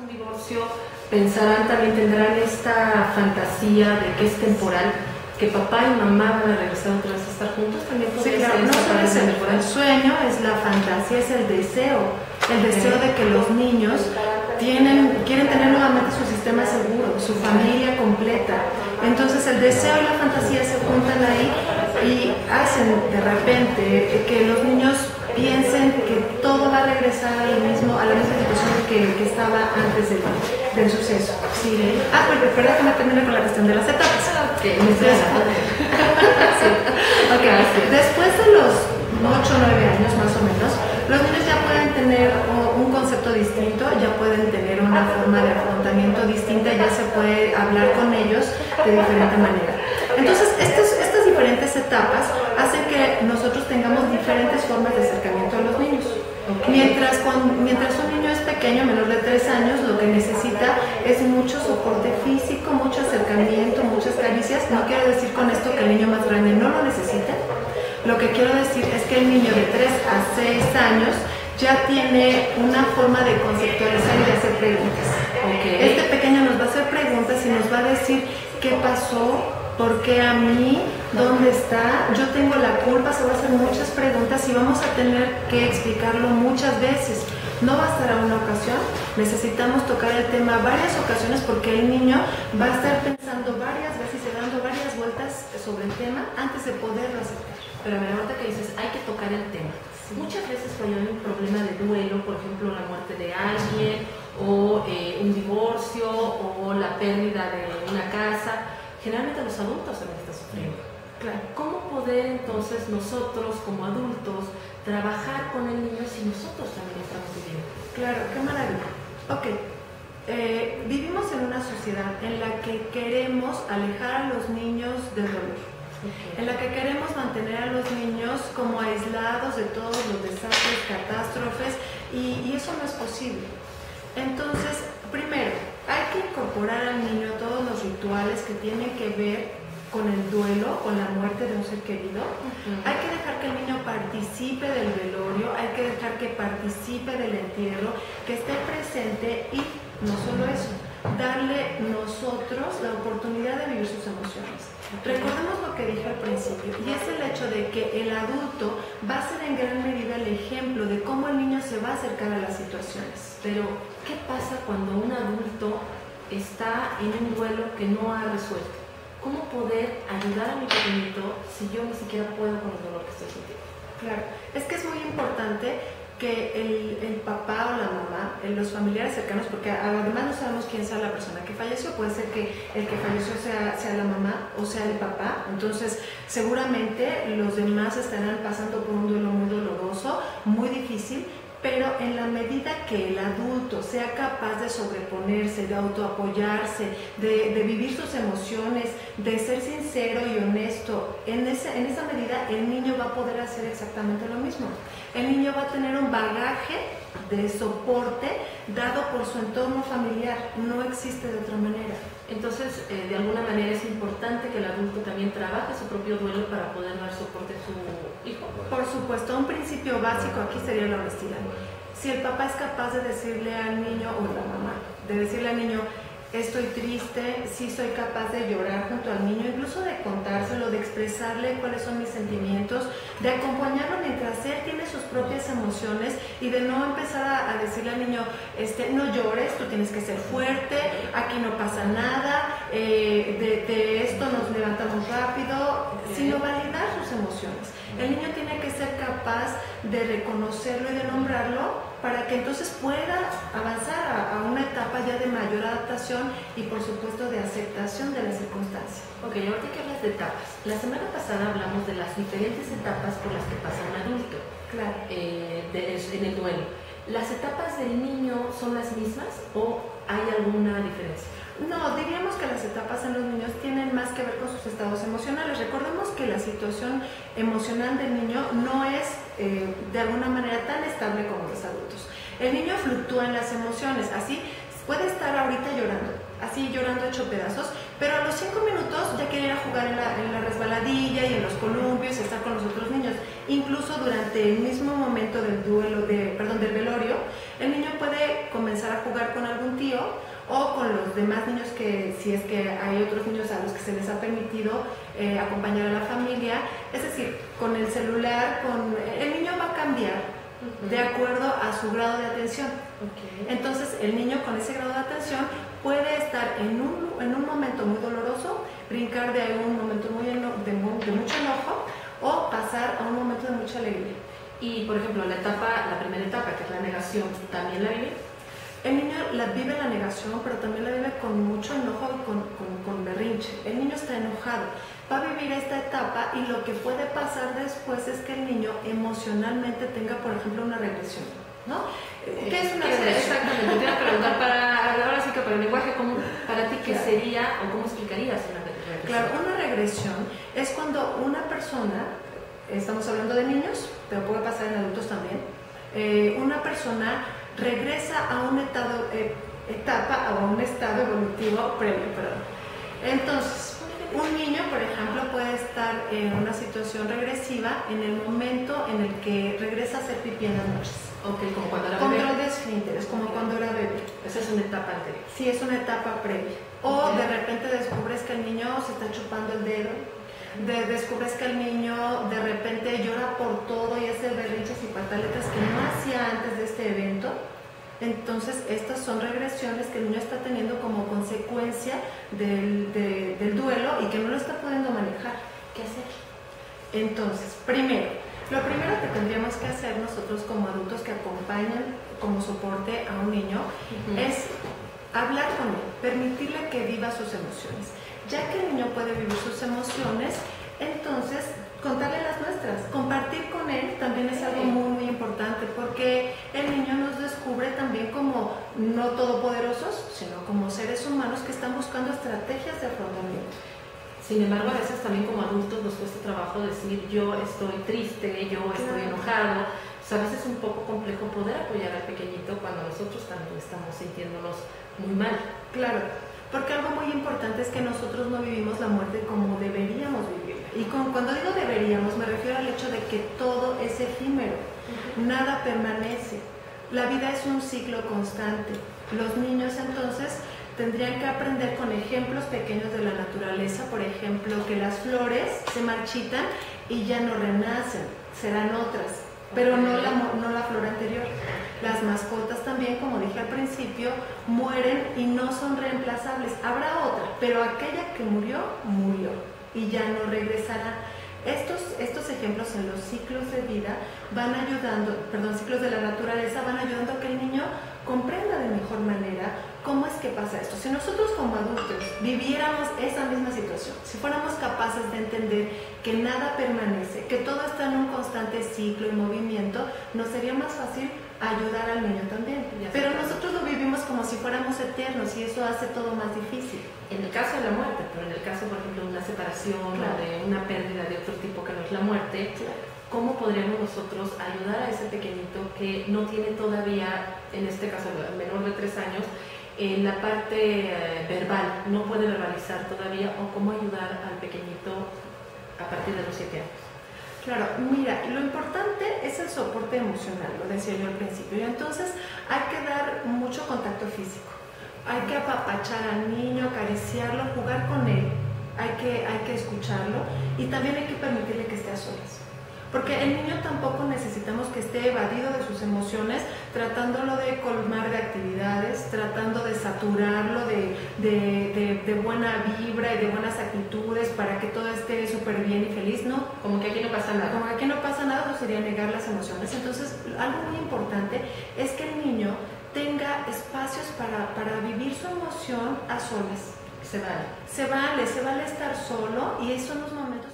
un divorcio pensarán, también tendrán esta fantasía de que es temporal, que papá y mamá van a regresar otra vez a estar juntos. También sí, claro, no solo es el sueño, es la fantasía, es el deseo de que los niños quieren tener nuevamente su sistema seguro, su familia completa. Entonces el deseo y la fantasía se juntan ahí y hacen de repente que los niños piensen que todo va a regresar a la misma situación que estaba antes del suceso. Sí, pero espera que me termine con la cuestión de las etapas. Okay. Después de los 8 o 9 años más o menos, los niños ya pueden tener un concepto distinto, ya pueden tener una forma de afrontamiento distinta, ya se puede hablar con ellos de diferente manera. Entonces, estas diferentes etapas hacen que nosotros tengamos diferentes formas de acercamiento a los niños. Mientras un niño es pequeño, menor de 3 años, lo que necesita es mucho soporte físico, mucho acercamiento, muchas caricias. No quiero decir con esto que el niño más grande no lo necesita. Lo que quiero decir es que el niño de 3 a 6 años ya tiene una forma de conceptualizar y de hacer preguntas. Este pequeño nos va a hacer preguntas y nos va a decir qué pasó, por qué a mí, dónde está, yo tengo la culpa. Se va a hacer muchas preguntas y vamos a tener que explicarlo muchas veces. No bastará una ocasión, necesitamos tocar el tema varias ocasiones porque el niño va a estar pensando varias veces y dando varias vueltas sobre el tema antes de poderlo aceptar. Pero a ver, ahorita que dices, hay que tocar el tema. Sí. Muchas veces cuando hay un problema de duelo, por ejemplo, la muerte de alguien, o un divorcio, o la pérdida de una casa, generalmente los adultos también están sufriendo. Claro. ¿Cómo poder entonces nosotros como adultos trabajar con el niño si nosotros también lo estamos viviendo? Claro, qué maravilla. Ok, vivimos en una sociedad en la que queremos alejar a los niños del dolor. En la que queremos mantener a los niños como aislados de todos los desastres, catástrofes, y eso no es posible. Entonces, primero, hay que incorporar al niño todos los rituales que tienen que ver con el duelo, con la muerte de un ser querido. Hay que dejar que el niño participe del velorio, hay que dejar que participe del entierro, que esté presente y no solo eso, darle nosotros la oportunidad de vivir sus emociones. Recordemos lo que dije al principio, y es el hecho de que el adulto va a ser en gran medida el ejemplo de cómo el niño se va a acercar a las situaciones. Pero, ¿qué pasa cuando un adulto está en un duelo que no ha resuelto? ¿Cómo poder ayudar a mi pequeñito si yo ni siquiera puedo con el dolor que estoy sintiendo? Claro, es que es muy importante que el papá o la mamá, los familiares cercanos, porque además no sabemos quién sea la persona que falleció, puede ser que el que falleció sea la mamá o sea el papá, entonces seguramente los demás estarán pasando por un duelo muy doloroso, muy difícil, pero en la medida que el adulto sea capaz de sobreponerse, de autoapoyarse, de vivir sus emociones, de ser sincero y honesto, en esa medida el niño va a poder hacer exactamente lo mismo. El niño va a tener un bagaje de soporte dado por su entorno familiar, no existe de otra manera. Entonces, de alguna manera es importante que el adulto también trabaje su propio duelo para poder dar soporte a su hijo. Por supuesto, un principio básico aquí sería la honestidad. Si el papá es capaz de decirle al niño, o la mamá, de decirle al niño, estoy triste, sí soy capaz de llorar junto al niño, incluso de contárselo, de expresarle cuáles son mis sentimientos, de acompañarlo mientras él tiene sus propias emociones y de no empezar a decirle al niño, no llores, tú tienes que ser fuerte, aquí no pasa nada, de esto nos levantamos rápido, sino validar sus emociones. El niño tiene que ser capaz de reconocerlo y de nombrarlo para que entonces pueda avanzar a una etapa ya de mayor adaptación y por supuesto de aceptación de la circunstancia. Ok, ahorita que hablas de etapas, la semana pasada hablamos de las diferentes etapas por las que pasa un adulto. Claro. En el duelo. ¿Las etapas del niño son las mismas o hay alguna diferencia? No, diríamos que las etapas en los niños tienen más que ver con sus estados emocionales. Recordemos que la situación emocional del niño no es de alguna manera tan estable como los adultos. El niño fluctúa en las emociones, así puede estar ahorita llorando, así llorando hecho pedazos, pero a los 5 minutos ya quiere ir a jugar en la resbaladilla y en los columpios y estar con los otros niños. Incluso durante el mismo momento del del velorio, el niño puede comenzar a jugar con algún tío o con los demás niños, que si es que hay otros niños a los que se les ha permitido acompañar a la familia. Es decir, con el celular, el niño va a cambiar de acuerdo a su grado de atención. Entonces el niño con ese grado de atención puede estar en un momento muy doloroso, brincar de un momento de mucho enojo o pasar a un momento de mucha alegría. Y por ejemplo, la primera etapa, que es la negación, ¿también la vive? El niño vive la negación, pero también la vive con mucho enojo y con berrinche. El niño está enojado, va a vivir esta etapa, y lo que puede pasar después es que el niño emocionalmente tenga, por ejemplo, una regresión, ¿no? ¿Qué es una regresión? Exactamente, te iba a preguntar, ahora sí que para el lenguaje común, para ti, ¿qué sería o cómo explicarías una regresión? Claro, una regresión es cuando una persona, estamos hablando de niños, pero puede pasar en adultos también, una persona regresa a una etapa o a un estado evolutivo previo. Entonces, un niño, por ejemplo, puede estar en una situación regresiva en el momento en el que regresa a hacer pipí en las noches. Ok, como cuando era bebé. Control de esfínteres, como cuando era bebé. Esa es una etapa anterior. Sí, es una etapa previa. O de repente descubres que el niño se está chupando el dedo. Descubres que el niño de repente llora por todo y hace berrinches y pataletas que no hacía antes de este evento. Entonces estas son regresiones que el niño está teniendo como consecuencia del duelo y que no lo está pudiendo manejar. ¿Qué hacer? Entonces, lo primero que tendríamos que hacer nosotros como adultos que acompañan como soporte a un niño es hablar con él, permitirle que viva sus emociones. Ya que el niño puede vivir sus emociones, entonces contarle las nuestras, compartir con él también es algo muy, muy importante, porque el niño nos descubre también como no todopoderosos, sino como seres humanos que están buscando estrategias de afrontamiento. Sin embargo, a veces también como adultos nos cuesta trabajo decir yo estoy triste, yo estoy enojado. O sea, a veces es un poco complejo poder apoyar al pequeñito cuando nosotros también estamos sintiéndonos muy mal. Claro, porque algo muy importante es que nosotros no vivimos la muerte como deberíamos vivirla. Y cuando digo deberíamos, me refiero al hecho de que todo es efímero, nada permanece. La vida es un ciclo constante. Los niños entonces tendrían que aprender con ejemplos pequeños de la naturaleza, por ejemplo, que las flores se marchitan y ya no renacen, serán otras, pero no la flor anterior. Las mascotas también, como dije al principio, mueren y no son reemplazables. Habrá otra, pero aquella que murió, murió y ya no regresará. Estos ejemplos en los ciclos de vida van ayudando, ciclos de la naturaleza van ayudando a que el niño comprenda de mejor manera cómo es que pasa esto. Si nosotros como adultos viviéramos esa misma situación, si fuéramos capaces de entender que nada permanece, que todo está en un constante ciclo y movimiento, nos sería más fácil ayudar al niño también. Pero nosotros lo vivimos como si fuéramos eternos y eso hace todo más difícil. En el caso de la muerte, pero en el caso, por ejemplo, de una separación o de una pérdida de otro tipo que no es la muerte, ¿cómo podríamos nosotros ayudar a ese pequeñito que no tiene todavía, en este caso el menor de 3 años, en la parte verbal, no puede verbalizar todavía, o cómo ayudar al pequeñito a partir de los 7 años? Claro, mira, lo importante es el soporte emocional, lo decía yo al principio, y entonces hay que dar mucho contacto físico, hay que apapachar al niño, acariciarlo, jugar con él, hay que escucharlo y también hay que permitirle que esté a solas. Porque el niño tampoco necesitamos que esté evadido de sus emociones, tratándolo de colmar de actividades, tratando de saturarlo de buena vibra y de buenas actitudes para que todo esté súper bien y feliz, ¿no? Como que aquí no pasa nada. Como que aquí no pasa nada, eso sería negar las emociones. Entonces, algo muy importante es que el niño tenga espacios para vivir su emoción a solas. Se vale. Se vale estar solo y esos son los momentos